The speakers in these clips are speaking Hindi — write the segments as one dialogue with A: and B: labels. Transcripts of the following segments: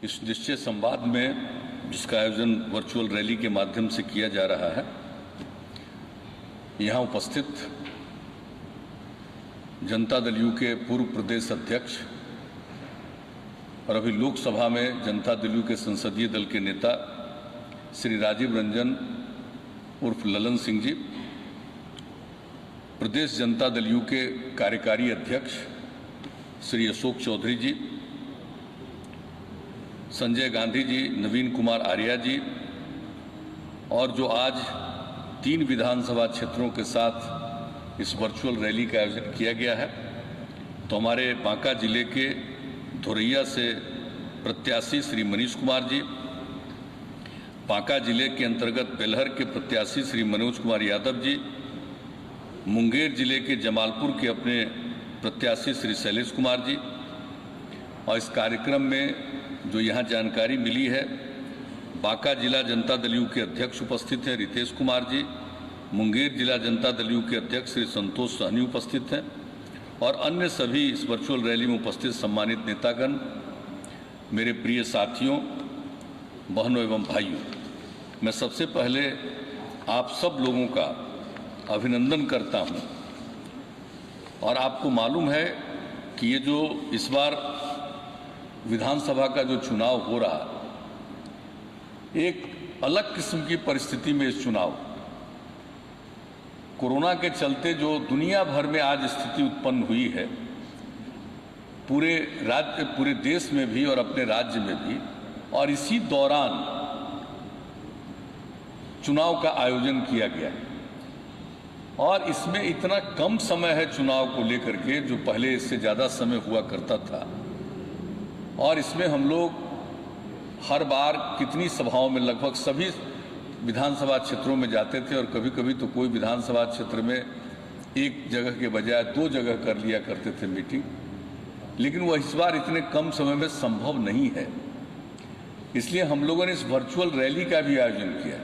A: इस निश्चय संवाद में जिसका आयोजन वर्चुअल रैली के माध्यम से किया जा रहा है, यहाँ उपस्थित जनता दल यू के पूर्व प्रदेश अध्यक्ष और अभी लोकसभा में जनता दल यू के संसदीय दल के नेता श्री राजीव रंजन उर्फ ललन सिंह जी, प्रदेश जनता दल यू के कार्यकारी अध्यक्ष श्री अशोक चौधरी जी, संजय गांधी जी, नवीन कुमार आर्या जी, और जो आज 3 विधानसभा क्षेत्रों के साथ इस वर्चुअल रैली का आयोजन किया गया है, तो हमारे बांका जिले के धोरैया से प्रत्याशी श्री मनीष कुमार जी, बांका जिले के अंतर्गत बेलहर के प्रत्याशी श्री मनोज कुमार यादव जी, मुंगेर जिले के जमालपुर के अपने प्रत्याशी श्री शैलेश कुमार जी, और इस कार्यक्रम में जो यहाँ जानकारी मिली है, बांका जिला जनता दल यू के अध्यक्ष उपस्थित हैं रितेश कुमार जी, मुंगेर जिला जनता दल यू के अध्यक्ष श्री संतोष सहनी उपस्थित हैं, और अन्य सभी इस वर्चुअल रैली में उपस्थित सम्मानित नेतागण, मेरे प्रिय साथियों, बहनों एवं भाइयों, मैं सबसे पहले आप सब लोगों का अभिनंदन करता हूं। और आपको मालूम है कि ये जो इस बार विधानसभा का जो चुनाव हो रहा, एक अलग किस्म की परिस्थिति में इस चुनाव, कोरोना के चलते जो दुनिया भर में आज स्थिति उत्पन्न हुई है, पूरे देश में भी और अपने राज्य में भी, और इसी दौरान चुनाव का आयोजन किया गया है। और इसमें इतना कम समय है चुनाव को लेकर के, जो पहले इससे ज़्यादा समय हुआ करता था, और इसमें हम लोग हर बार कितनी सभाओं में, लगभग सभी विधानसभा क्षेत्रों में जाते थे, और कभी कभी तो कोई विधानसभा क्षेत्र में एक जगह के बजाय 2 जगह कर लिया करते थे मीटिंग, लेकिन वह इस बार इतने कम समय में संभव नहीं है। इसलिए हम लोगों ने इस वर्चुअल रैली का भी आयोजन किया,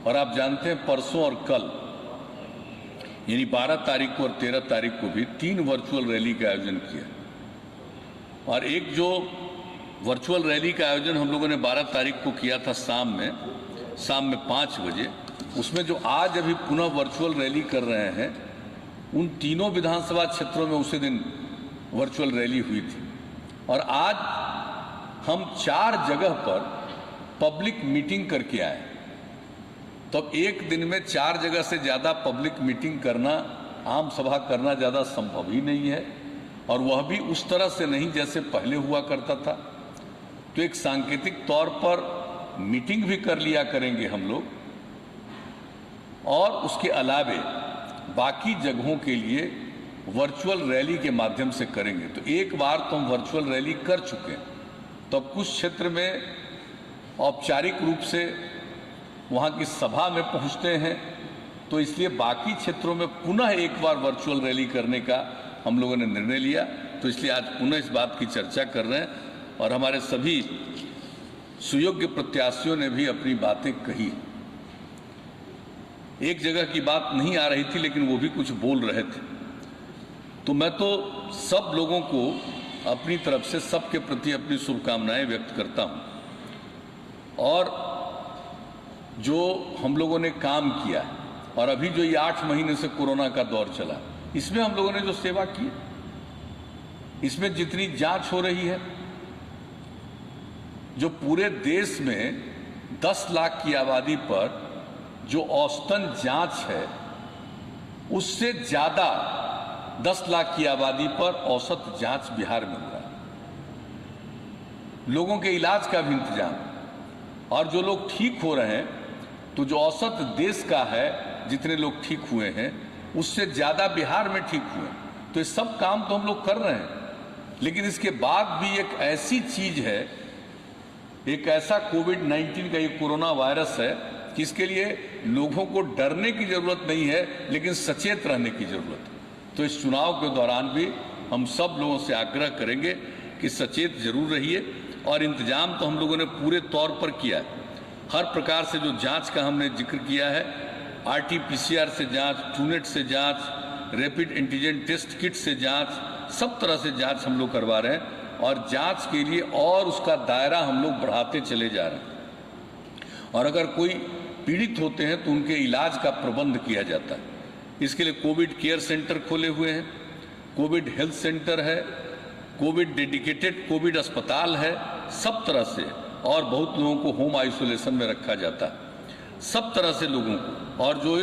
A: और आप जानते हैं परसों और कल यानी 12 तारीख को और 13 तारीख को भी 3 वर्चुअल रैली का आयोजन किया। और एक जो वर्चुअल रैली का आयोजन हम लोगों ने 12 तारीख को किया था शाम में 5 बजे, उसमें जो आज अभी पुनः वर्चुअल रैली कर रहे हैं, उन तीनों विधानसभा क्षेत्रों में उसी दिन वर्चुअल रैली हुई थी। और आज हम 4 जगह पर पब्लिक मीटिंग करके आए। तो एक दिन में 4 जगह से ज़्यादा पब्लिक मीटिंग करना, आम सभा करना ज़्यादा संभव ही नहीं है, और वह भी उस तरह से नहीं जैसे पहले हुआ करता था। तो एक सांकेतिक तौर पर मीटिंग भी कर लिया करेंगे हम लोग, और उसके अलावे बाकी जगहों के लिए वर्चुअल रैली के माध्यम से करेंगे। तो एक बार तो हम वर्चुअल रैली कर चुके हैं, तो कुछ क्षेत्र में औपचारिक रूप से वहाँ की सभा में पहुँचते हैं, तो इसलिए बाकी क्षेत्रों में पुनः एक बार वर्चुअल रैली करने का हम लोगों ने निर्णय लिया। तो इसलिए आज पुनः इस बात की चर्चा कर रहे हैं, और हमारे सभी सुयोग्य प्रत्याशियों ने भी अपनी बातें कही। एक जगह की बात नहीं आ रही थी, लेकिन वो भी कुछ बोल रहे थे। तो मैं तो सब लोगों को अपनी तरफ से सबके प्रति अपनी शुभकामनाएं व्यक्त करता हूँ। और जो हम लोगों ने काम किया, और अभी जो ये 8 महीने से कोरोना का दौर चला, इसमें हम लोगों ने जो सेवा की, इसमें जितनी जांच हो रही है, जो पूरे देश में 10 लाख की आबादी पर जो औसतन जांच है, उससे ज़्यादा 10 लाख की आबादी पर औसत जांच बिहार में हो रहा है। लोगों के इलाज का भी इंतजाम, और जो लोग ठीक हो रहे हैं, तो जो औसत देश का है, जितने लोग ठीक हुए हैं, उससे ज़्यादा बिहार में ठीक हुए। तो ये सब काम तो हम लोग कर रहे हैं, लेकिन इसके बाद भी एक ऐसी चीज़ है, एक ऐसा कोविड-19 का ये कोरोना वायरस है कि इसके लिए लोगों को डरने की ज़रूरत नहीं है, लेकिन सचेत रहने की ज़रूरत है। तो इस चुनाव के दौरान भी हम सब लोगों से आग्रह करेंगे कि सचेत जरूर रहिए, और इंतजाम तो हम लोगों ने पूरे तौर पर किया है। हर प्रकार से जो जांच का हमने जिक्र किया है, RT-PCR से जांच, ट्रूनेट से जांच, रैपिड एंटीजन टेस्ट किट से जांच, सब तरह से जांच हम लोग करवा रहे हैं। और जांच के लिए और उसका दायरा हम लोग बढ़ाते चले जा रहे हैं। और अगर कोई पीड़ित होते हैं तो उनके इलाज का प्रबंध किया जाता है। इसके लिए कोविड केयर सेंटर खोले हुए हैं, कोविड हेल्थ सेंटर है, कोविड डेडिकेटेड कोविड अस्पताल है, सब तरह से। और बहुत लोगों को होम आइसोलेशन में रखा जाता है, सब तरह से लोगों को। और जो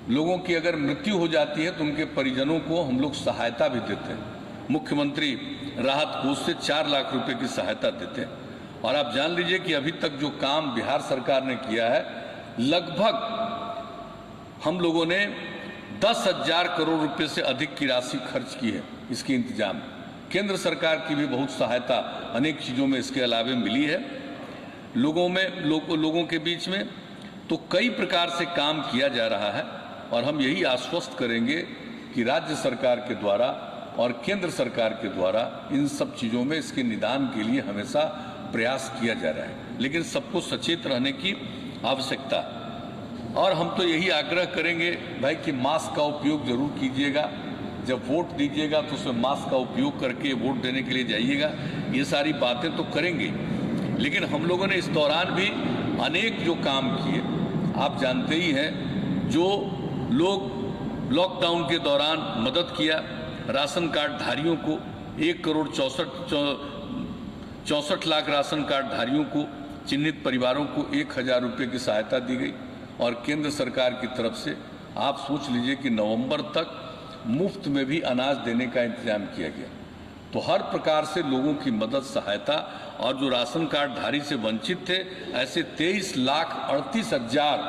A: लोगों की अगर मृत्यु हो जाती है तो उनके परिजनों को हम लोग सहायता भी देते हैं। मुख्यमंत्री राहत कोष से 4 लाख रुपए की सहायता देते हैं। और आप जान लीजिए कि अभी तक जो काम बिहार सरकार ने किया है, लगभग हम लोगों ने 10,000 करोड़ रुपए से अधिक की राशि खर्च की है इसके इंतजाम। केंद्र सरकार की भी बहुत सहायता अनेक चीज़ों में इसके अलावे मिली है लोगों के बीच में। तो कई प्रकार से काम किया जा रहा है और हम यही आश्वस्त करेंगे कि राज्य सरकार के द्वारा और केंद्र सरकार के द्वारा इन सब चीज़ों में इसके निदान के लिए हमेशा प्रयास किया जा रहा है। लेकिन सबको सचेत रहने की आवश्यकता। और हम तो यही आग्रह करेंगे भाई कि मास्क का उपयोग जरूर कीजिएगा। जब वोट दीजिएगा तो उसमें मास्क का उपयोग करके वोट देने के लिए जाइएगा। ये सारी बातें तो करेंगे, लेकिन हम लोगों ने इस दौरान भी अनेक जो काम किए आप जानते ही हैं। जो लोग लॉकडाउन के दौरान मदद किया, राशन कार्ड धारियों को 1,64 लाख राशन कार्ड धारियों को, चिन्हित परिवारों को 1,000 रुपये की सहायता दी गई। और केंद्र सरकार की तरफ से आप सोच लीजिए कि नवंबर तक मुफ्त में भी अनाज देने का इंतजाम किया गया। तो हर प्रकार से लोगों की मदद सहायता। और जो राशन कार्ड धारी से वंचित थे, ऐसे 23,38,000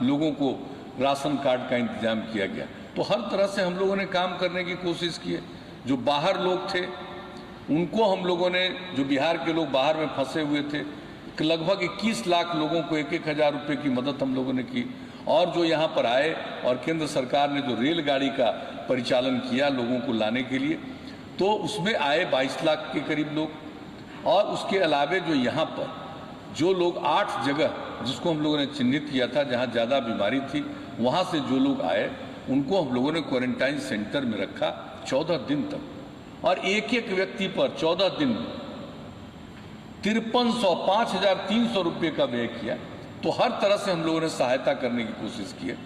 A: लोगों को राशन कार्ड का इंतजाम किया गया। तो हर तरह से हम लोगों ने काम करने की कोशिश की है। जो बाहर लोग थे उनको हम लोगों ने, जो बिहार के लोग बाहर में फंसे हुए थे, लगभग 21 लाख लोगों को 1,000 रुपये की मदद हम लोगों ने की। और जो यहाँ पर आए और केंद्र सरकार ने जो रेलगाड़ी का परिचालन किया लोगों को लाने के लिए, तो उसमें आए 22 लाख के करीब लोग। और उसके अलावे जो यहाँ पर जो लोग 8 जगह जिसको हम लोगों ने चिन्हित किया था जहाँ ज़्यादा बीमारी थी, वहाँ से जो लोग आए उनको हम लोगों ने क्वारंटाइन सेंटर में रखा 14 दिन तक। और एक एक व्यक्ति पर 14 दिन में 5,300 रुपये का व्यय किया। तो हर तरह से हम लोगों ने सहायता करने की कोशिश की है।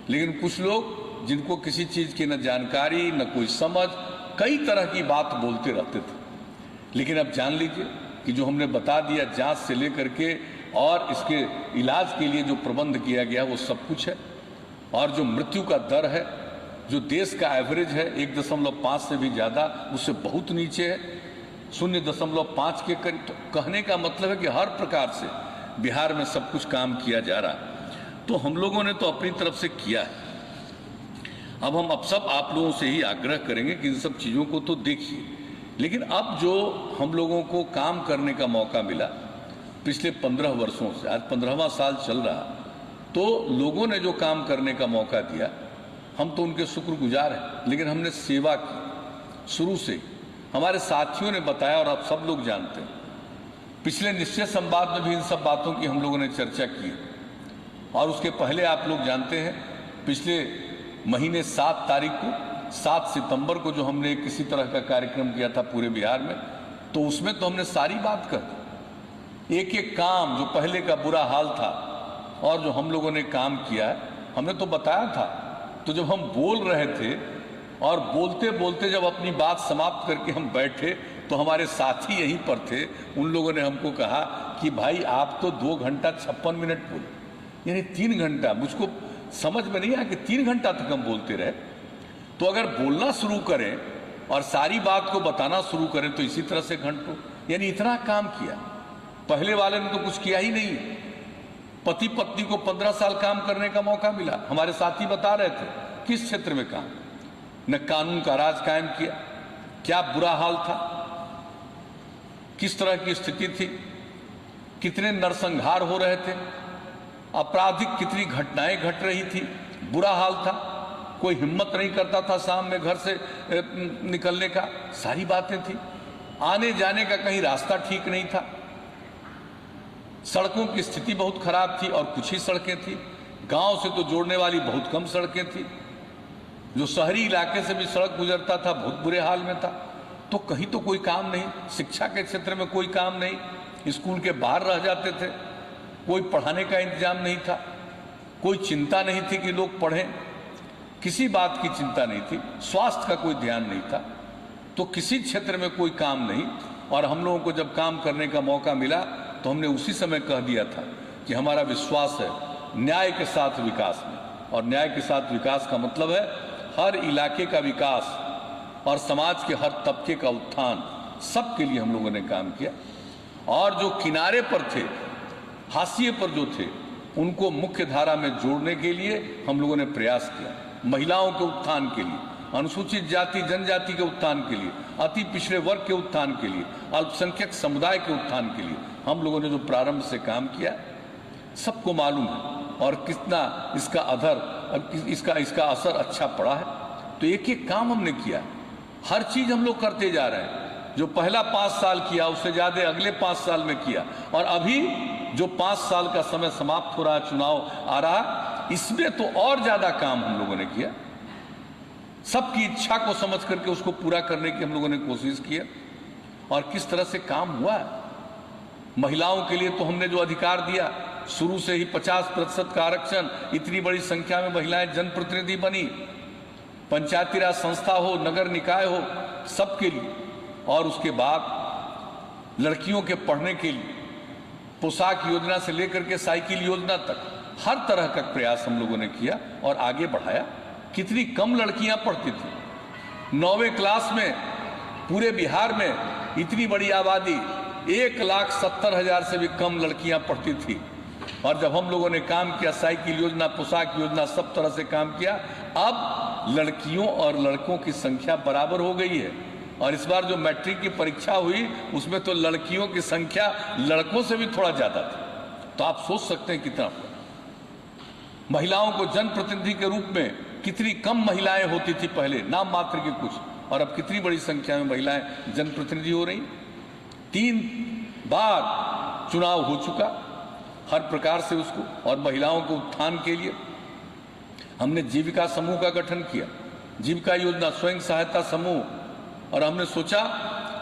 A: लेकिन कुछ लोग जिनको किसी चीज़ की न जानकारी न कोई समझ, कई तरह की बात बोलते रहते थे। लेकिन अब जान लीजिए कि जो हमने बता दिया, जांच से लेकर के और इसके इलाज के लिए जो प्रबंध किया गया वो सब कुछ है। और जो मृत्यु का दर है, जो देश का एवरेज है 1.5 से भी ज़्यादा, उससे बहुत नीचे है, 0.5 के करीब। तो कहने का मतलब है कि हर प्रकार से बिहार में सब कुछ काम किया जा रहा है। तो हम लोगों ने तो अपनी तरफ से किया है। अब हम सब आप लोगों से ही आग्रह करेंगे कि इन सब चीज़ों को तो देखिए। लेकिन अब जो हम लोगों को काम करने का मौका मिला पिछले 15 वर्षों से, आज 15वां साल चल रहा, तो लोगों ने जो काम करने का मौका दिया, हम तो उनके शुक्रगुजार हैं। लेकिन हमने सेवा की शुरू से। हमारे साथियों ने बताया और आप सब लोग जानते हैं, पिछले निश्चय संवाद में भी इन सब बातों की हम लोगों ने चर्चा की। और उसके पहले आप लोग जानते हैं, पिछले महीने 7 तारीख को, 7 सितंबर को जो हमने किसी तरह का कार्यक्रम किया था पूरे बिहार में, तो उसमें तो हमने सारी बात कर दी। एक एक काम जो पहले का बुरा हाल था और जो हम लोगों ने काम किया है, हमने तो बताया था। तो जब हम बोल रहे थे और बोलते बोलते जब अपनी बात समाप्त करके हम बैठे, तो हमारे साथी यहीं पर थे। उन लोगों ने हमको कहा कि भाई आप तो 2 घंटा 56 मिनट बोले, यानी 3 घंटा। मुझको समझ में नहीं आया कि 3 घंटा तक हम बोलते रहे। तो अगर बोलना शुरू करें और सारी बात को बताना शुरू करें तो इसी तरह से घंटों, यानी इतना काम किया। पहले वाले ने तो कुछ किया ही नहीं। पति पत्नी को 15 साल काम करने का मौका मिला। हमारे साथी बता रहे थे किस क्षेत्र में काम, न कानून का राज कायम किया, क्या बुरा हाल था, किस तरह की स्थिति थी, कितने नरसंहार हो रहे थे, आपराधिक कितनी घटनाएं घट रही थी, बुरा हाल था। कोई हिम्मत नहीं करता था शाम में घर से निकलने का, सारी बातें थी। आने जाने का कहीं रास्ता ठीक नहीं था, सड़कों की स्थिति बहुत खराब थी और कुछ ही सड़कें थी। गांव से तो जोड़ने वाली बहुत कम सड़कें थी। जो शहरी इलाके से भी सड़क गुजरता था बहुत बुरे हाल में था। तो तो कहीं तो कोई काम नहीं, शिक्षा के क्षेत्र में कोई काम नहीं, स्कूल के बाहर रह जाते थे, कोई पढ़ाने का इंतजाम नहीं था, कोई चिंता नहीं थी कि लोग पढ़ें, किसी बात की चिंता नहीं थी, स्वास्थ्य का कोई ध्यान नहीं था, तो किसी क्षेत्र में कोई काम नहीं। और हम लोगों को जब काम करने का मौका मिला तो हमने उसी समय कह दिया था कि हमारा विश्वास है न्याय के साथ विकास में, और न्याय के साथ विकास का मतलब है हर इलाके का विकास और समाज के हर तबके का उत्थान, सबके लिए हम लोगों ने काम किया। और जो किनारे पर थे, हाशिए पर जो थे, उनको मुख्य धारा में जोड़ने के लिए हम लोगों ने प्रयास किया। महिलाओं के उत्थान के लिए, अनुसूचित जाति जनजाति के उत्थान के लिए, अति पिछड़े वर्ग के उत्थान के लिए, अल्पसंख्यक समुदाय के उत्थान के लिए हम लोगों ने जो प्रारंभ से काम किया, सबको मालूम है और कितना इसका असर अच्छा पड़ा है। तो एक एक काम हमने किया, हर चीज हम लोग करते जा रहे हैं। जो पहला 5 साल किया उससे ज्यादा अगले 5 साल में किया, और अभी जो 5 साल का समय समाप्त हो रहा है, चुनाव आ रहा, इसमें तो और ज्यादा काम हम लोगों ने किया। सबकी इच्छा को समझ करके उसको पूरा करने की हम लोगों ने कोशिश की है। और किस तरह से काम हुआ है। महिलाओं के लिए तो हमने जो अधिकार दिया, शुरू से ही 50% का आरक्षण, इतनी बड़ी संख्या में महिलाएं जनप्रतिनिधि बनी, पंचायती राज संस्था हो, नगर निकाय हो, सबके लिए। और उसके बाद लड़कियों के पढ़ने के लिए पोशाक योजना से लेकर के साइकिल योजना तक हर तरह का प्रयास हम लोगों ने किया और आगे बढ़ाया। कितनी कम लड़कियां पढ़ती थी, 9वीं क्लास में पूरे बिहार में इतनी बड़ी आबादी 1,70,000 से भी कम लड़कियां पढ़ती थी। और जब हम लोगों ने काम किया, साइकिल योजना, पोशाक योजना, सब तरह से काम किया, अब लड़कियों और लड़कों की संख्या बराबर हो गई है। और इस बार जो मैट्रिक की परीक्षा हुई उसमें तो लड़कियों की संख्या लड़कों से भी थोड़ा ज्यादा थी। तो आप सोच सकते हैं कितना। महिलाओं को जनप्रतिनिधि के रूप में कितनी कम महिलाएं होती थी पहले, नाम मात्र के कुछ, और अब कितनी बड़ी संख्या में महिलाएं जनप्रतिनिधि हो रही। 3 बार चुनाव हो चुका, हर प्रकार से उसको। और महिलाओं के उत्थान के लिए हमने जीविका समूह का गठन किया, जीविका योजना, स्वयं सहायता समूह। और हमने सोचा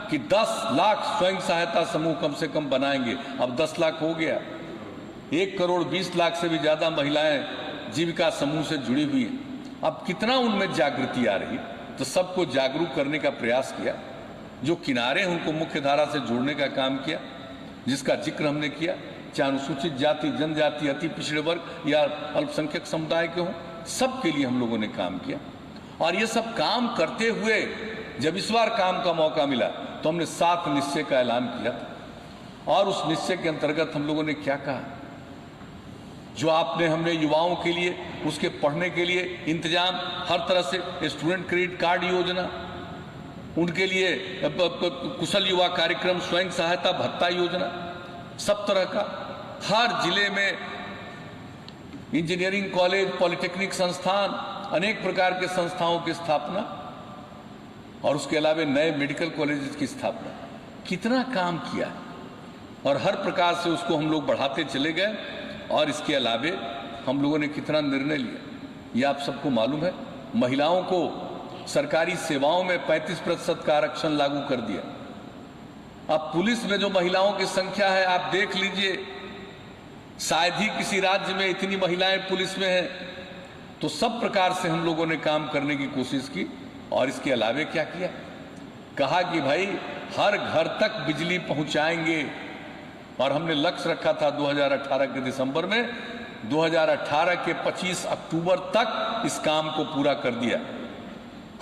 A: कि 10 लाख स्वयं सहायता समूह कम से कम बनाएंगे। अब 10 लाख हो गया। 1,20,00,000 से भी ज्यादा महिलाएं जीविका समूह से जुड़ी हुई हैं। अब कितना उनमें जागृति आ रही, तो सबको जागरूक करने का प्रयास किया। जो किनारे हैं उनको मुख्य धारा से जोड़ने का काम किया, जिसका जिक्र हमने किया, चाहे अनुसूचित जाति जनजाति, अति पिछड़े वर्ग या अल्पसंख्यक समुदाय के हों, सबके लिए हम लोगों ने काम किया। और ये सब काम करते हुए जब इस बार काम का मौका मिला तो हमने 7 निश्चय का ऐलान किया। और उस निश्चय के अंतर्गत हम लोगों ने क्या कहा, जो हमने युवाओं के लिए, उसके पढ़ने के लिए इंतजाम, हर तरह से स्टूडेंट क्रेडिट कार्ड योजना, उनके लिए कुशल युवा कार्यक्रम, स्वयं सहायता भत्ता योजना, सब तरह का। हर जिले में इंजीनियरिंग कॉलेज, पॉलिटेक्निक संस्थान, अनेक प्रकार के संस्थाओं की स्थापना, और उसके अलावा नए मेडिकल कॉलेज की स्थापना। कितना काम किया, और हर प्रकार से उसको हम लोग बढ़ाते चले गए। और इसके अलावे हम लोगों ने कितना निर्णय लिया, ये आप सबको मालूम है। महिलाओं को सरकारी सेवाओं में 35% का आरक्षण लागू कर दिया। अब पुलिस में जो महिलाओं की संख्या है, आप देख लीजिए, शायद ही किसी राज्य में इतनी महिलाएं पुलिस में हैं। तो सब प्रकार से हम लोगों ने काम करने की कोशिश की। और इसके अलावे क्या किया, कहा कि भाई हर घर तक बिजली पहुंचाएंगे। और हमने लक्ष्य रखा था 2018 के दिसंबर में, 2018 के 25 अक्टूबर तक इस काम को पूरा कर दिया,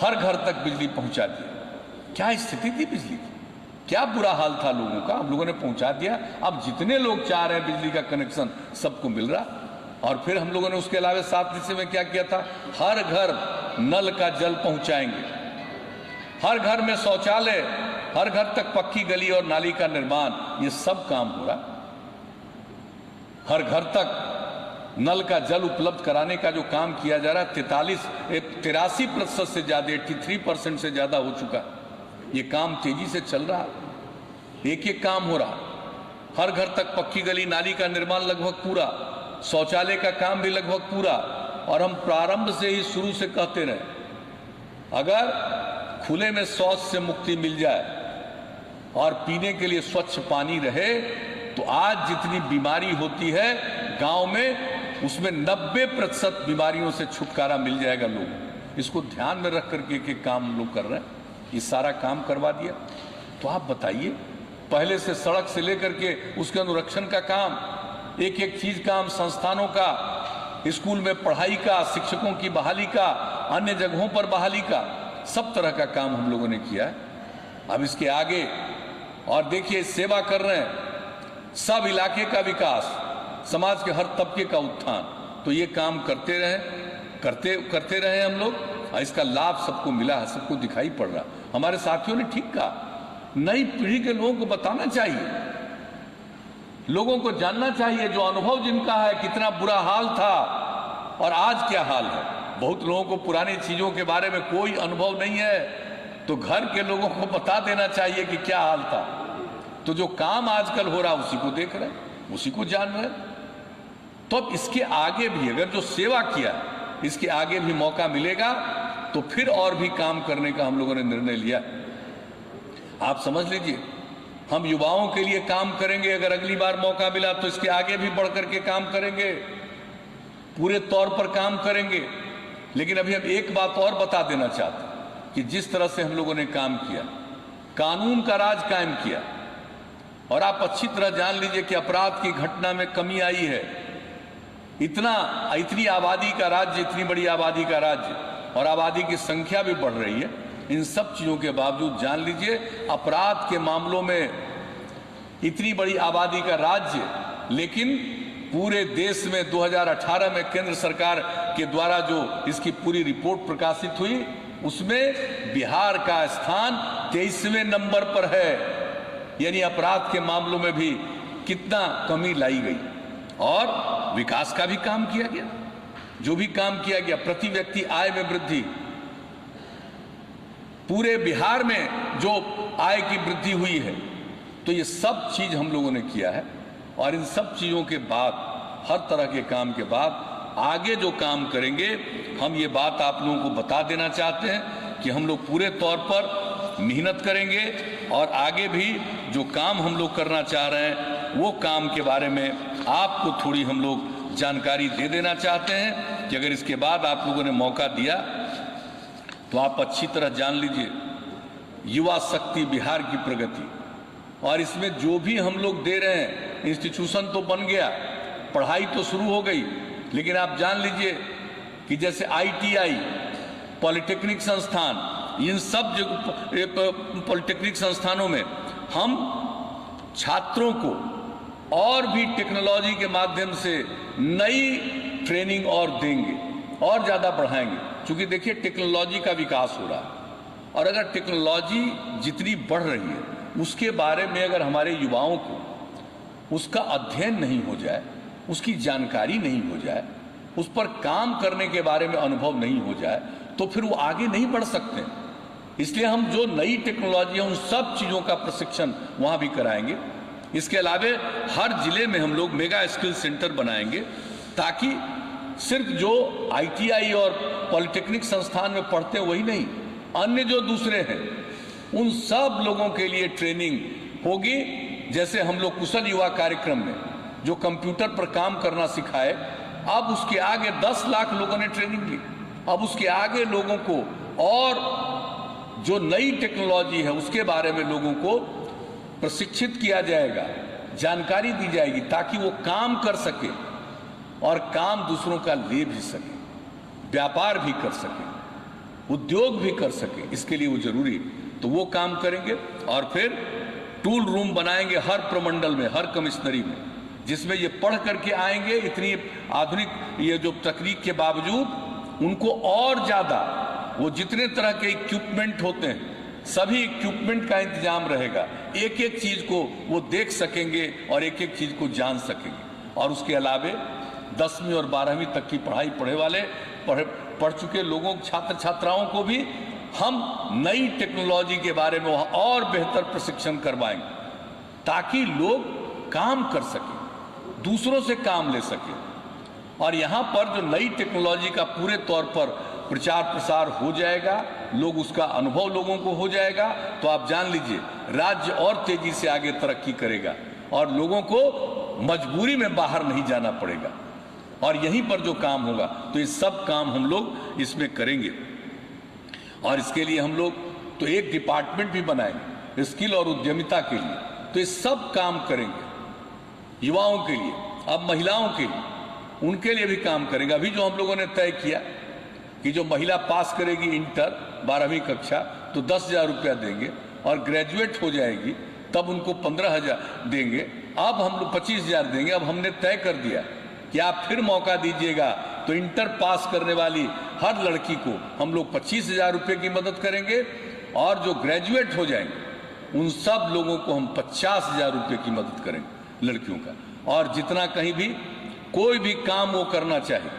A: हर घर तक बिजली पहुंचा दिया। क्या स्थिति थी बिजली की, क्या बुरा हाल था लोगों का, हम लोगों ने पहुंचा दिया। अब जितने लोग चाह रहे हैं बिजली का कनेक्शन, सबको मिल रहा। और फिर हम लोगों ने उसके अलावा 7 निश्चय में क्या किया था, हर घर नल का जल पहुंचाएंगे, हर घर में शौचालय, हर घर तक पक्की गली और नाली का निर्माण, ये सब काम हो रहा। हर घर तक नल का जल उपलब्ध कराने का जो काम किया जा रहा है, 83% से ज्यादा, 83% से ज्यादा हो चुका। ये काम तेजी से चल रहा, एक एक काम हो रहा। हर घर तक पक्की गली नाली का निर्माण लगभग पूरा, शौचालय का काम भी लगभग पूरा। और हम प्रारंभ से ही शुरू से कहते रहे, अगर खुले में शौच से मुक्ति मिल जाए और पीने के लिए स्वच्छ पानी रहे, तो आज जितनी बीमारी होती है गांव में, उसमें 90% बीमारियों से छुटकारा मिल जाएगा। लोग इसको ध्यान में रख करके एक काम हम लोग कर रहे हैं, ये सारा काम करवा दिया। तो आप बताइए, पहले से सड़क से लेकर के उसके अनुरक्षण का काम, एक एक चीज काम, संस्थानों का, स्कूल में पढ़ाई का, शिक्षकों की बहाली का, अन्य जगहों पर बहाली का, सब तरह का काम हम लोगों ने किया है। अब इसके आगे और देखिए, सेवा कर रहे हैं, सब इलाके का विकास, समाज के हर तबके का उत्थान, तो ये काम करते रहे हम लोग, और इसका लाभ सबको मिला है, सबको दिखाई पड़ रहा। हमारे साथियों ने ठीक कहा, नई पीढ़ी के लोगों को बताना चाहिए, लोगों को जानना चाहिए, जो अनुभव जिनका है, कितना बुरा हाल था और आज क्या हाल है। बहुत लोगों को पुरानी चीजों के बारे में कोई अनुभव नहीं है, तो घर के लोगों को बता देना चाहिए कि क्या हाल था। तो जो काम आजकल हो रहा है उसी को देख रहे हैं, उसी को जान रहे हैं। तो अब इसके आगे भी अगर जो सेवा किया, इसके आगे भी मौका मिलेगा, तो फिर और भी काम करने का हम लोगों ने निर्णय लिया। आप समझ लीजिए, हम युवाओं के लिए काम करेंगे, अगर अगली बार मौका मिला तो इसके आगे भी बढ़ करके काम करेंगे, पूरे तौर पर काम करेंगे। लेकिन अभी हम एक बात और बता देना चाहते हैं कि जिस तरह से हम लोगों ने काम किया, कानून का राज कायम किया, और आप अच्छी तरह जान लीजिए कि अपराध की घटना में कमी आई है। इतनी आबादी का राज्य, इतनी बड़ी आबादी का राज्य, और आबादी की संख्या भी बढ़ रही है, इन सब चीजों के बावजूद जान लीजिए अपराध के मामलों में इतनी बड़ी आबादी का राज्य, लेकिन पूरे देश में 2018 में केंद्र सरकार के द्वारा जो इसकी पूरी रिपोर्ट प्रकाशित हुई, उसमें बिहार का स्थान 23वें नंबर पर है। यानी अपराध के मामलों में भी कितना कमी लाई गई, और विकास का भी काम किया गया। जो भी काम किया गया, प्रति व्यक्ति आय में वृद्धि, पूरे बिहार में जो आय की वृद्धि हुई है, तो ये सब चीज हम लोगों ने किया है। और इन सब चीजों के बाद, हर तरह के काम के बाद आगे जो काम करेंगे, हम ये बात आप लोगों को बता देना चाहते हैं कि हम लोग पूरे तौर पर मेहनत करेंगे, और आगे भी जो काम हम लोग करना चाह रहे हैं, वो काम के बारे में आपको थोड़ी हम लोग जानकारी दे देना चाहते हैं कि अगर इसके बाद आप लोगों ने मौका दिया तो आप अच्छी तरह जान लीजिए, युवा शक्ति बिहार की प्रगति, और इसमें जो भी हम लोग दे रहे हैं, इंस्टीट्यूशन तो बन गया, पढ़ाई तो शुरू हो गई, लेकिन आप जान लीजिए कि जैसे ITI, पॉलिटेक्निक संस्थान, इन सब पॉलिटेक्निक संस्थानों में हम छात्रों को और भी टेक्नोलॉजी के माध्यम से नई ट्रेनिंग और देंगे, और ज़्यादा बढ़ाएंगे। क्योंकि देखिए, टेक्नोलॉजी का विकास हो रहा है, और अगर टेक्नोलॉजी जितनी बढ़ रही है, उसके बारे में अगर हमारे युवाओं को उसका अध्ययन नहीं हो जाए, उसकी जानकारी नहीं हो जाए, उस पर काम करने के बारे में अनुभव नहीं हो जाए, तो फिर वो आगे नहीं बढ़ सकते। इसलिए हम जो नई टेक्नोलॉजी है, उन सब चीज़ों का प्रशिक्षण वहाँ भी कराएंगे। इसके अलावा हर जिले में हम लोग मेगा स्किल सेंटर बनाएंगे, ताकि सिर्फ जो ITI और पॉलिटेक्निक संस्थान में पढ़ते हैं वही नहीं, अन्य जो दूसरे हैं, उन सब लोगों के लिए ट्रेनिंग होगी। जैसे हम लोग कुशल युवा कार्यक्रम में जो कंप्यूटर पर काम करना सिखाए, अब उसके आगे 10 लाख लोगों ने ट्रेनिंग ली। अब उसके आगे लोगों को और जो नई टेक्नोलॉजी है उसके बारे में लोगों को प्रशिक्षित किया जाएगा, जानकारी दी जाएगी, ताकि वो काम कर सके और काम दूसरों का ले भी सके, व्यापार भी कर सके, उद्योग भी कर सके। इसके लिए वो जरूरी, तो वो काम करेंगे। और फिर टूल रूम बनाएंगे हर प्रमंडल में, हर कमिश्नरी में, जिसमें ये पढ़ करके आएंगे। इतनी आधुनिक ये जो तकनीक के बावजूद उनको और ज़्यादा वो जितने तरह के इक्विपमेंट होते हैं, सभी इक्विपमेंट का इंतजाम रहेगा। एक एक चीज़ को वो देख सकेंगे और एक एक चीज़ को जान सकेंगे। और उसके अलावे 10वीं और 12वीं तक की पढ़ाई पढ़ चुके लोगों, छात्र छात्राओं को भी हम नई टेक्नोलॉजी के बारे में और बेहतर प्रशिक्षण करवाएंगे, ताकि लोग काम कर सकें, दूसरों से काम ले सकें। और यहाँ पर जो नई टेक्नोलॉजी का पूरे तौर पर प्रचार प्रसार हो जाएगा, लोग उसका अनुभव लोगों को हो जाएगा, तो आप जान लीजिए राज्य और तेजी से आगे तरक्की करेगा और लोगों को मजबूरी में बाहर नहीं जाना पड़ेगा। और यहीं पर जो काम होगा तो ये सब काम हम लोग इसमें करेंगे। और इसके लिए हम लोग तो एक डिपार्टमेंट भी बनाएंगे स्किल और उद्यमिता के लिए, तो ये सब काम करेंगे युवाओं के लिए, अब महिलाओं के लिए, उनके लिए भी काम करेंगे। अभी जो हम लोगों ने तय किया कि जो महिला पास करेगी इंटर 12वीं कक्षा तो 10,000 रुपया देंगे और ग्रेजुएट हो जाएगी तब उनको 15,000 देंगे, अब हम लोग 25,000 देंगे। अब हमने तय कर दिया कि आप फिर मौका दीजिएगा तो इंटर पास करने वाली हर लड़की को हम लोग 25,000 रुपये की मदद करेंगे और जो ग्रेजुएट हो जाएंगे उन सब लोगों को हम 50,000 रुपये की मदद करेंगे लड़कियों का। और जितना कहीं भी कोई भी काम वो करना चाहिए,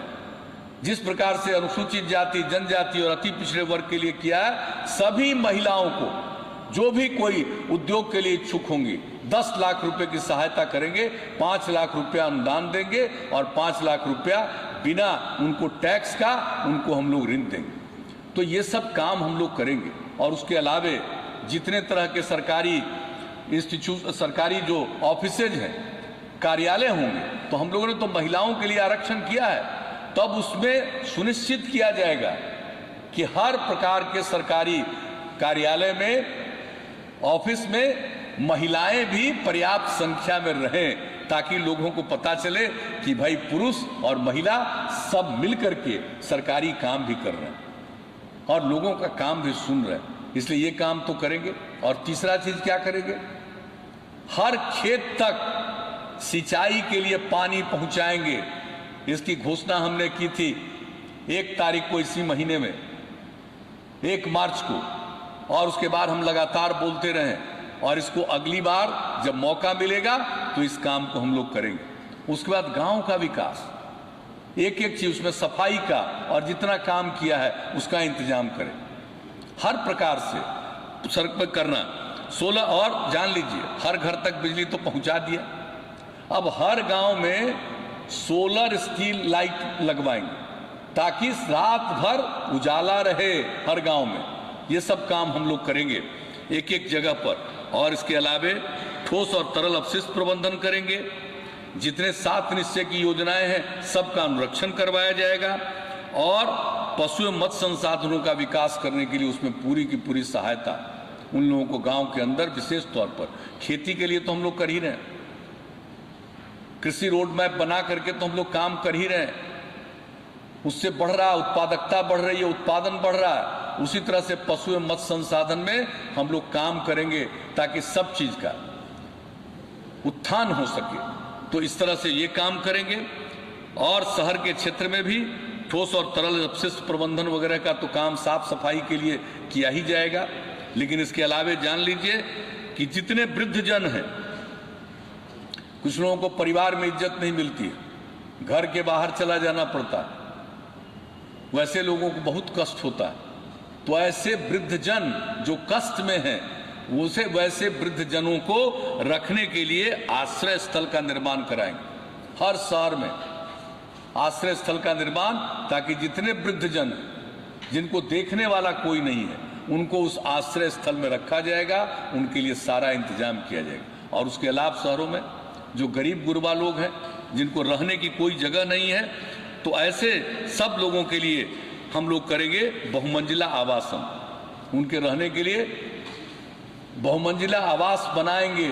A: जिस प्रकार से अनुसूचित जाति, जनजाति और अति पिछड़े वर्ग के लिए किया है, सभी महिलाओं को जो भी कोई उद्योग के लिए इच्छुक होंगी 10 लाख रुपए की सहायता करेंगे, 5 लाख रुपया अनुदान देंगे और 5 लाख रुपया बिना उनको टैक्स का उनको हम लोग ऋण देंगे। तो ये सब काम हम लोग करेंगे। और उसके अलावे जितने तरह के सरकारी इंस्टीट्यूट, सरकारी जो ऑफिसेज हैं, कार्यालय होंगे, तो हम लोगों ने तो महिलाओं के लिए आरक्षण किया है, तब उसमें सुनिश्चित किया जाएगा कि हर प्रकार के सरकारी कार्यालय में, ऑफिस में महिलाएं भी पर्याप्त संख्या में रहें, ताकि लोगों को पता चले कि भाई पुरुष और महिला सब मिलकर के सरकारी काम भी कर रहे हैं और लोगों का काम भी सुन रहे हैं। इसलिए ये काम तो करेंगे। और तीसरा चीज क्या करेंगे, हर खेत तक सिंचाई के लिए पानी पहुंचाएंगे। इसकी घोषणा हमने की थी 1 तारीख को इसी महीने में, 1 मार्च को, और उसके बाद हम लगातार बोलते रहे और इसको अगली बार जब मौका मिलेगा तो इस काम को हम लोग करेंगे। उसके बाद गांव का विकास, एक एक चीज, उसमें सफाई का और जितना काम किया है उसका इंतजाम करें, हर प्रकार से सड़क पर करना। 16 और जान लीजिए हर घर तक बिजली तो पहुंचा दिया, अब हर गांव में सोलर स्ट्रीट लाइट लगवाएंगे ताकि रात भर उजाला रहे हर गांव में। ये सब काम हम लोग करेंगे एक एक जगह पर। और इसके अलावे ठोस और तरल अपशिष्ट प्रबंधन करेंगे। जितने 7 निश्चय की योजनाएं हैं सबका अनुरक्षण करवाया जाएगा और पशु एवं मत्स्य संसाधनों का विकास करने के लिए उसमें पूरी की पूरी सहायता उन लोगों को गांव के अंदर, विशेष तौर पर खेती के लिए तो हम लोग कर ही रहे हैं, कृषि रोड मैप बना करके तो हम लोग काम कर ही रहे हैं, उससे बढ़ रहा है, उत्पादकता बढ़ रही है, उत्पादन बढ़ रहा है। उसी तरह से पशु एवं मत्स्य संसाधन में हम लोग काम करेंगे ताकि सब चीज का उत्थान हो सके। तो इस तरह से ये काम करेंगे। और शहर के क्षेत्र में भी ठोस और तरल अपशिष्ट प्रबंधन वगैरह का तो काम साफ सफाई के लिए किया ही जाएगा। लेकिन इसके अलावे जान लीजिए कि जितने वृद्धजन हैं, कुछ लोगों को परिवार में इज्जत नहीं मिलती है, घर के बाहर चला जाना पड़ता है, वैसे लोगों को बहुत कष्ट होता है। तो ऐसे वृद्धजन जो कष्ट में हैं, वैसे वृद्धजनों को रखने के लिए आश्रय स्थल का निर्माण कराएंगे। हर शहर में आश्रय स्थल का निर्माण, ताकि जितने वृद्धजन जिनको देखने वाला कोई नहीं है उनको उस आश्रय स्थल में रखा जाएगा, उनके लिए सारा इंतजाम किया जाएगा। और उसके अलावा शहरों में जो गरीब गुरबा लोग हैं, जिनको रहने की कोई जगह नहीं है, तो ऐसे सब लोगों के लिए हम लोग करेंगे बहुमंजिला आवासन। उनके रहने के लिए बहुमंजिला आवास बनाएंगे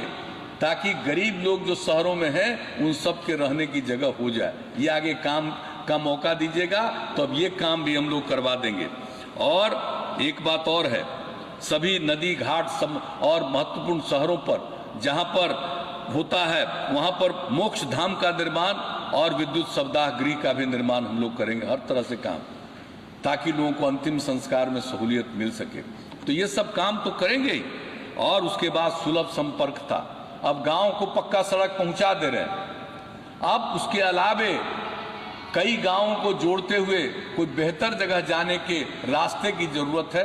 A: ताकि गरीब लोग जो शहरों में हैं उन सब के रहने की जगह हो जाए। ये आगे काम का मौका दीजिएगा तो अब ये काम भी हम लोग करवा देंगे। और एक बात और है, सभी नदी घाट और महत्वपूर्ण शहरों पर जहां पर होता है वहां पर मोक्ष धाम का निर्माण और विद्युत शवदाह गृह का भी निर्माण हम लोग करेंगे। हर तरह से काम, ताकि लोगों को अंतिम संस्कार में सहूलियत मिल सके। तो ये सब काम तो करेंगे ही। और उसके बाद सुलभ संपर्क था, अब गांव को पक्का सड़क पहुंचा दे रहे हैं। अब उसके अलावे कई गांवों को जोड़ते हुए कोई बेहतर जगह जाने के रास्ते की जरूरत है,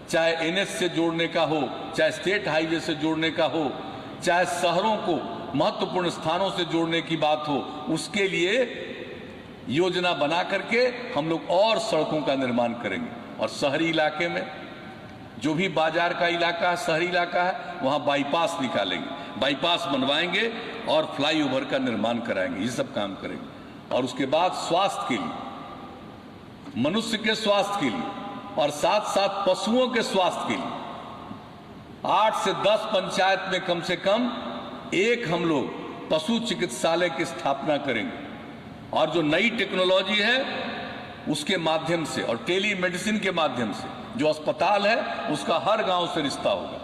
A: चाहे एनएच से जोड़ने का हो, चाहे स्टेट हाईवे से जोड़ने का हो, चाहे शहरों को महत्वपूर्ण स्थानों से जोड़ने की बात हो। उसके लिए योजना बना करके हम लोग और सड़कों का निर्माण करेंगे। और शहरी इलाके में जो भी बाजार का इलाका है, शहरी इलाका है, वहां बाईपास निकालेंगे, बाईपास बनवाएंगे और फ्लाईओवर का निर्माण कराएंगे। ये सब काम करेंगे। और उसके बाद स्वास्थ्य के लिए, मनुष्य के स्वास्थ्य के लिए और साथ साथ पशुओं के स्वास्थ्य के लिए 8 से 10 पंचायत में कम से कम एक हम लोग पशु चिकित्सालय की स्थापना करेंगे। और जो नई टेक्नोलॉजी है उसके माध्यम से और टेली मेडिसिन के माध्यम से जो अस्पताल है उसका हर गांव से रिश्ता होगा।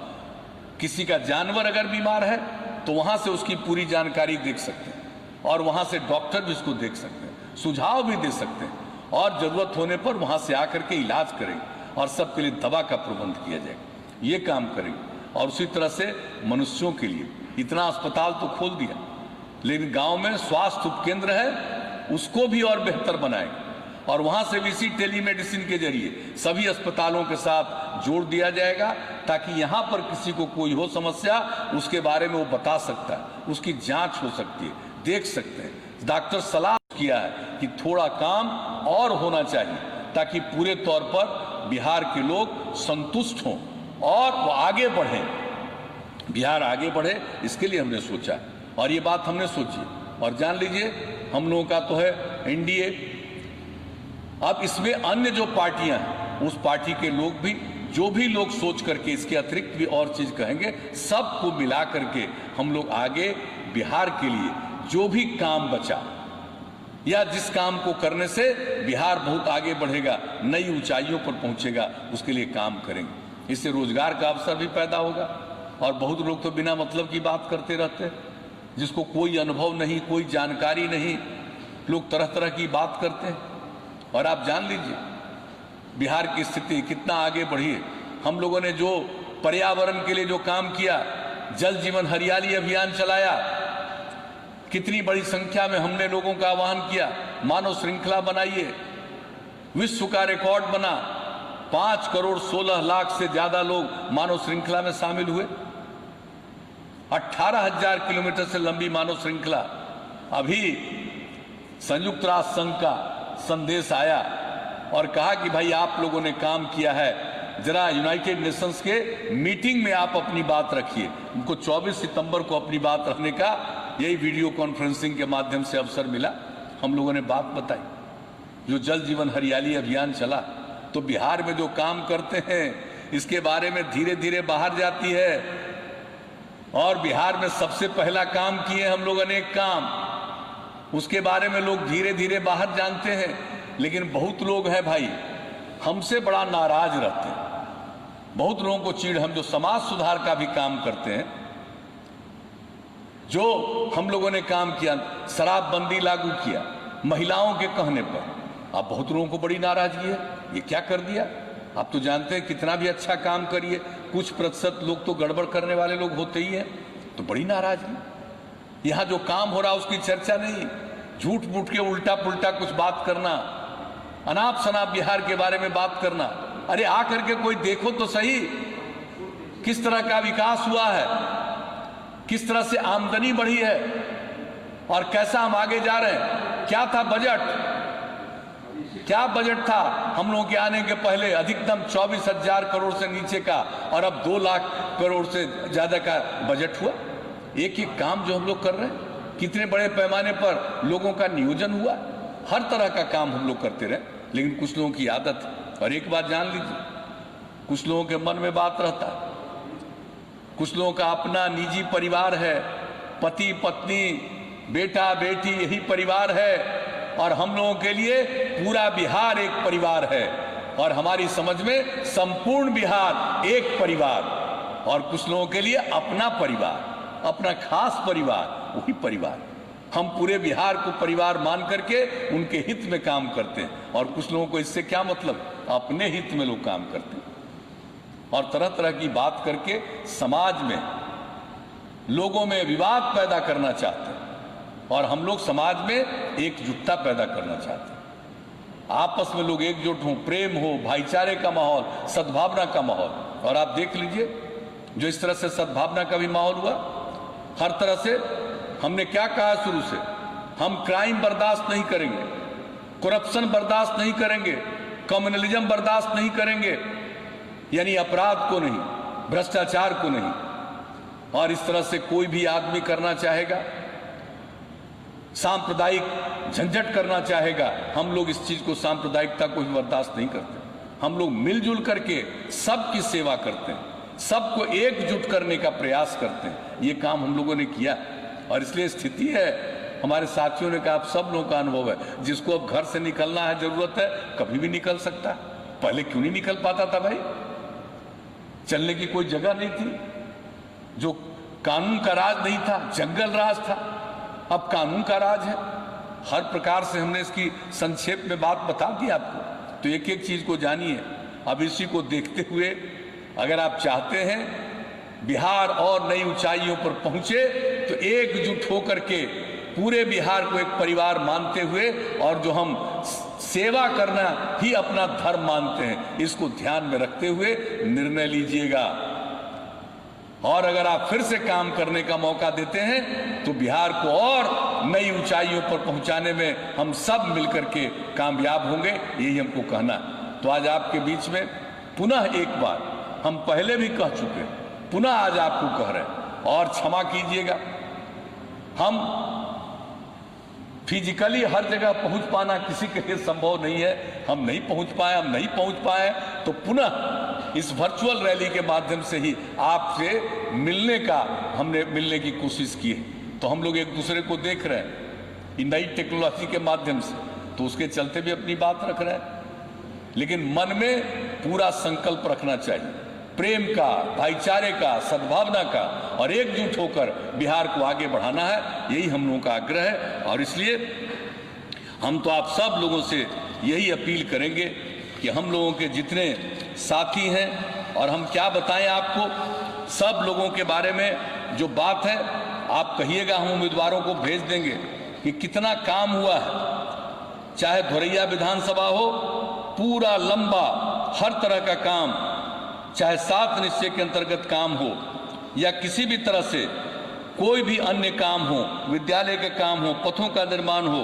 A: किसी का जानवर अगर बीमार है तो वहां से उसकी पूरी जानकारी देख सकते हैं और वहां से डॉक्टर भी उसको देख सकते हैं, सुझाव भी दे सकते हैं और जरूरत होने पर वहां से आकर के इलाज करेंगे और सबके लिए दवा का प्रबंध किया जाएगा। ये काम करेंगे। और उसी तरह से मनुष्यों के लिए इतना अस्पताल तो खोल दिया, लेकिन गांव में स्वास्थ्य उपकेंद्र है उसको भी और बेहतर बनाएंगे और वहां से भी इसी टेलीमेडिसिन के जरिए सभी अस्पतालों के साथ जोड़ दिया जाएगा ताकि यहां पर किसी को कोई हो समस्या उसके बारे में वो बता सकता है, उसकी जांच हो सकती है, देख सकते हैं। डॉक्टर सलाह किया है कि थोड़ा काम और होना चाहिए ताकि पूरे तौर पर बिहार के लोग संतुष्ट हों और वो आगे बढ़ें, बिहार आगे बढ़े, इसके लिए हमने सोचा है। और ये बात हमने सोची और जान लीजिए हम लोगों का तो है एनडीए। अब इसमें अन्य जो पार्टियां हैं उस पार्टी के लोग भी, जो भी लोग सोच करके इसके अतिरिक्त भी और चीज कहेंगे, सबको मिला करके हम लोग आगे बिहार के लिए जो भी काम बचा या जिस काम को करने से बिहार बहुत आगे बढ़ेगा, नई ऊंचाइयों पर पहुंचेगा, उसके लिए काम करेंगे। इससे रोजगार का अवसर भी पैदा होगा। और बहुत लोग तो बिना मतलब की बात करते रहते हैं, जिसको कोई अनुभव नहीं, कोई जानकारी नहीं, लोग तरह तरह की बात करते हैं। और आप जान लीजिए बिहार की स्थिति कितना आगे बढ़ी है। हम लोगों ने जो पर्यावरण के लिए जो काम किया, जल जीवन हरियाली अभियान चलाया, कितनी बड़ी संख्या में हमने लोगों का आह्वान किया, मानव श्रृंखला बनाइए, विश्व का रिकॉर्ड बना, 5 करोड़ 16 लाख से ज्यादा लोग मानव श्रृंखला में शामिल हुए। 18,000 किलोमीटर से लंबी मानव श्रृंखला। अभी संयुक्त राष्ट्र संघ का संदेश आया और कहा कि भाई आप लोगों ने काम किया है, जरा यूनाइटेड नेशंस के मीटिंग में आप अपनी बात रखिए। उनको 24 सितंबर को अपनी बात रखने का यही वीडियो कॉन्फ्रेंसिंग के माध्यम से अवसर मिला। हम लोगों ने बात बताई, जो जल जीवन हरियाली अभियान चला, तो बिहार में जो काम करते हैं इसके बारे में धीरे धीरे बाहर जाती है। और बिहार में सबसे पहला काम किए हम लोगों ने एक काम, उसके बारे में लोग धीरे धीरे बाहर जानते हैं। लेकिन बहुत लोग हैं भाई हमसे बड़ा नाराज रहते हैं, बहुत लोगों को चीड़। हम जो समाज सुधार का भी काम करते हैं, जो हम लोगों ने काम किया, शराबबंदी लागू किया महिलाओं के कहने पर, अब बहुत लोगों को बड़ी नाराजगी है, ये क्या कर दिया। आप तो जानते हैं कितना भी अच्छा काम करिए, कुछ प्रतिशत लोग तो गड़बड़ करने वाले लोग होते ही हैं, तो बड़ी नाराजगी। यहां जो काम हो रहा उसकी चर्चा नहीं, झूठ मूठ के उल्टा पुल्टा कुछ बात करना, अनाप शनाप बिहार के बारे में बात करना। अरे आकर के कोई देखो तो सही किस तरह का विकास हुआ है, किस तरह से आमदनी बढ़ी है और कैसा हम आगे जा रहे हैं। क्या था बजट, क्या बजट था हम लोगों के आने के पहले? अधिकतम 24,000 करोड़ से नीचे का, और अब 2 लाख करोड़ से ज्यादा का बजट हुआ। एक एक काम जो हम लोग कर रहे हैं, कितने बड़े पैमाने पर लोगों का नियोजन हुआ। हर तरह का काम हम लोग करते रहे, लेकिन कुछ लोगों की आदत है। और एक बात जान लीजिए, कुछ लोगों के मन में बात रहता है, कुछ लोगों का अपना निजी परिवार है, पति पत्नी बेटा बेटी यही परिवार है, और हम लोगों के लिए पूरा बिहार एक परिवार है, और हमारी समझ में संपूर्ण बिहार एक परिवार, और कुछ लोगों के लिए अपना परिवार, अपना खास परिवार, वही परिवार। हम पूरे बिहार को परिवार मान करके उनके हित में काम करते हैं, और कुछ लोगों को इससे क्या मतलब, अपने हित में लोग काम करते हैं और तरह तरह की बात करके समाज में लोगों में विवाद पैदा करना चाहते हैं, और हम लोग समाज में एकजुटता पैदा करना चाहते हैं। आपस में लोग एकजुट हों, प्रेम हो, भाईचारे का माहौल, सद्भावना का माहौल। और आप देख लीजिए जो इस तरह से सद्भावना का भी माहौल हुआ, हर तरह से हमने क्या कहा शुरू से, हम क्राइम बर्दाश्त नहीं करेंगे, करप्शन बर्दाश्त नहीं करेंगे, कम्युनलिज्म बर्दाश्त नहीं करेंगे, यानी अपराध को नहीं, भ्रष्टाचार को नहीं। और इस तरह से कोई भी आदमी करना चाहेगा, सांप्रदायिक झंझट करना चाहेगा, हम लोग इस चीज को, सांप्रदायिकता को भी बर्दाश्त नहीं करते। हम लोग मिलजुल करके सबकी सेवा करते हैं, सबको एकजुट करने का प्रयास करते हैं। ये काम हम लोगों ने किया और इसलिए स्थिति है, हमारे साथियों ने कहा, आप सब लोगों का अनुभव है, जिसको अब घर से निकलना है, जरूरत है, कभी भी निकल सकता है। पहले क्यों नहीं निकल पाता था भाई? चलने की कोई जगह नहीं थी, जो कानून का राज नहीं था, जंगल राज था। अब कानून का राज है। हर प्रकार से हमने इसकी संक्षेप में बात बता दी आपको, तो एक एक चीज को जानिए। अब इसी को देखते हुए अगर आप चाहते हैं बिहार और नई ऊंचाइयों पर पहुंचे, तो एकजुट होकर के पूरे बिहार को एक परिवार मानते हुए, और जो हम सेवा करना ही अपना धर्म मानते हैं, इसको ध्यान में रखते हुए निर्णय लीजिएगा। और अगर आप फिर से काम करने का मौका देते हैं, तो बिहार को और नई ऊंचाइयों पर पहुंचाने में हम सब मिलकर के कामयाब होंगे, यही हमको कहना है। तो आज आपके बीच में पुनः एक बार, हम पहले भी कह चुके हैं, पुनः आज आपको कह रहे हैं, और क्षमा कीजिएगा। हम फिजिकली हर जगह पहुंच पाना किसी के लिए संभव नहीं है, हम नहीं पहुंच पाए, तो पुनः इस वर्चुअल रैली के माध्यम से ही आपसे हमने मिलने की कोशिश की है। तो हम लोग एक दूसरे को देख रहे हैं नई टेक्नोलॉजी के माध्यम से, तो उसके चलते भी अपनी बात रख रहे हैं, लेकिन मन में पूरा संकल्प रखना चाहिए, प्रेम का, भाईचारे का, सद्भावना का, और एकजुट होकर बिहार को आगे बढ़ाना है, यही हम लोगों का आग्रह है। और इसलिए हम तो आप सब लोगों से यही अपील करेंगे कि हम लोगों के जितने साथी हैं, और हम क्या बताएं आपको, सब लोगों के बारे में जो बात है आप कहिएगा, हम उम्मीदवारों को भेज देंगे कि कितना काम हुआ है। चाहे धोरैया विधानसभा हो, पूरा लंबा हर तरह का काम, चाहे 7 निश्चय के अंतर्गत काम हो, या किसी भी तरह से कोई भी अन्य काम हो, विद्यालय के काम हो, पथों का निर्माण हो,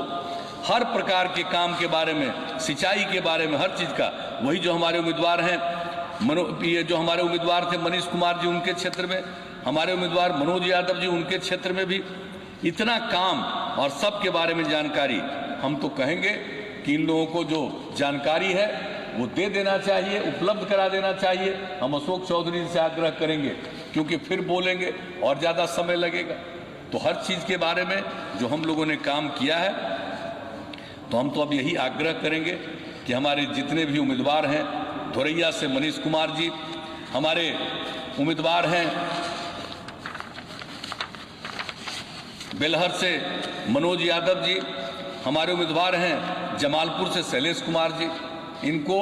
A: हर प्रकार के काम के बारे में, सिंचाई के बारे में, हर चीज का, वही जो हमारे उम्मीदवार हैं, ये जो हमारे उम्मीदवार थे मनीष कुमार जी, उनके क्षेत्र में, हमारे उम्मीदवार मनोज यादव जी, उनके क्षेत्र में भी इतना काम और सब के बारे में जानकारी, हम तो कहेंगे कि इन लोगों को जो जानकारी है वो दे देना चाहिए, उपलब्ध करा देना चाहिए। हम अशोक चौधरी से आग्रह करेंगे, क्योंकि फिर बोलेंगे और ज़्यादा समय लगेगा। तो हर चीज़ के बारे में जो हम लोगों ने काम किया है, तो हम तो अब यही आग्रह करेंगे कि हमारे जितने भी उम्मीदवार हैं, धोरैया से मनीष कुमार जी, हमारे उम्मीदवार हैं बेलहर से मनोज यादव जी, हमारे उम्मीदवार हैं जमालपुर से शैलेश कुमार जी, इनको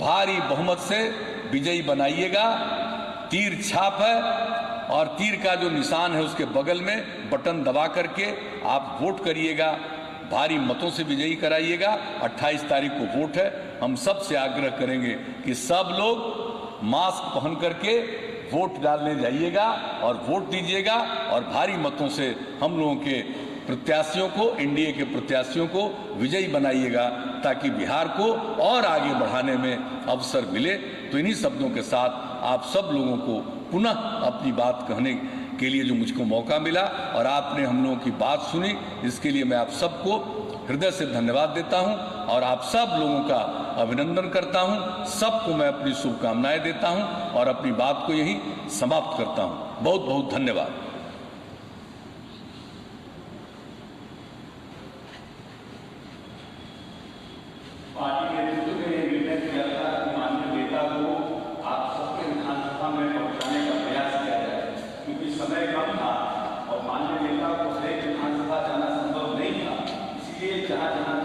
A: भारी बहुमत से विजयी बनाइएगा। तीर छाप है, और तीर का जो निशान है उसके बगल में बटन दबा करके आप वोट करिएगा, भारी मतों से विजयी कराइएगा। 28 तारीख को वोट है। हम सब से आग्रह करेंगे कि सब लोग मास्क पहन करके वोट डालने जाइएगा और वोट दीजिएगा, और भारी मतों से हम लोगों के प्रत्याशियों को, एनडीए के प्रत्याशियों को विजयी बनाइएगा, ताकि बिहार को और आगे बढ़ाने में अवसर मिले। तो इन्हीं शब्दों के साथ आप सब लोगों को पुनः अपनी बात कहने के लिए जो मुझको मौका मिला, और आपने हम लोगों की बात सुनी, इसके लिए मैं आप सबको हृदय से धन्यवाद देता हूं, और आप सब लोगों का अभिनंदन करता हूं। सबको मैं अपनी शुभकामनाएं देता हूं, और अपनी बात को यही समाप्त करता हूं। बहुत बहुत धन्यवाद।
B: पार्टी के नेतृत्व ने निर्णय किया था कि माननीय नेता को आप सबके विधानसभा में पहुंचाने का प्रयास किया जाए, क्योंकि समय कम था और माननीय नेता को हरेक विधानसभा जाना संभव नहीं था। इसलिए जहां जहां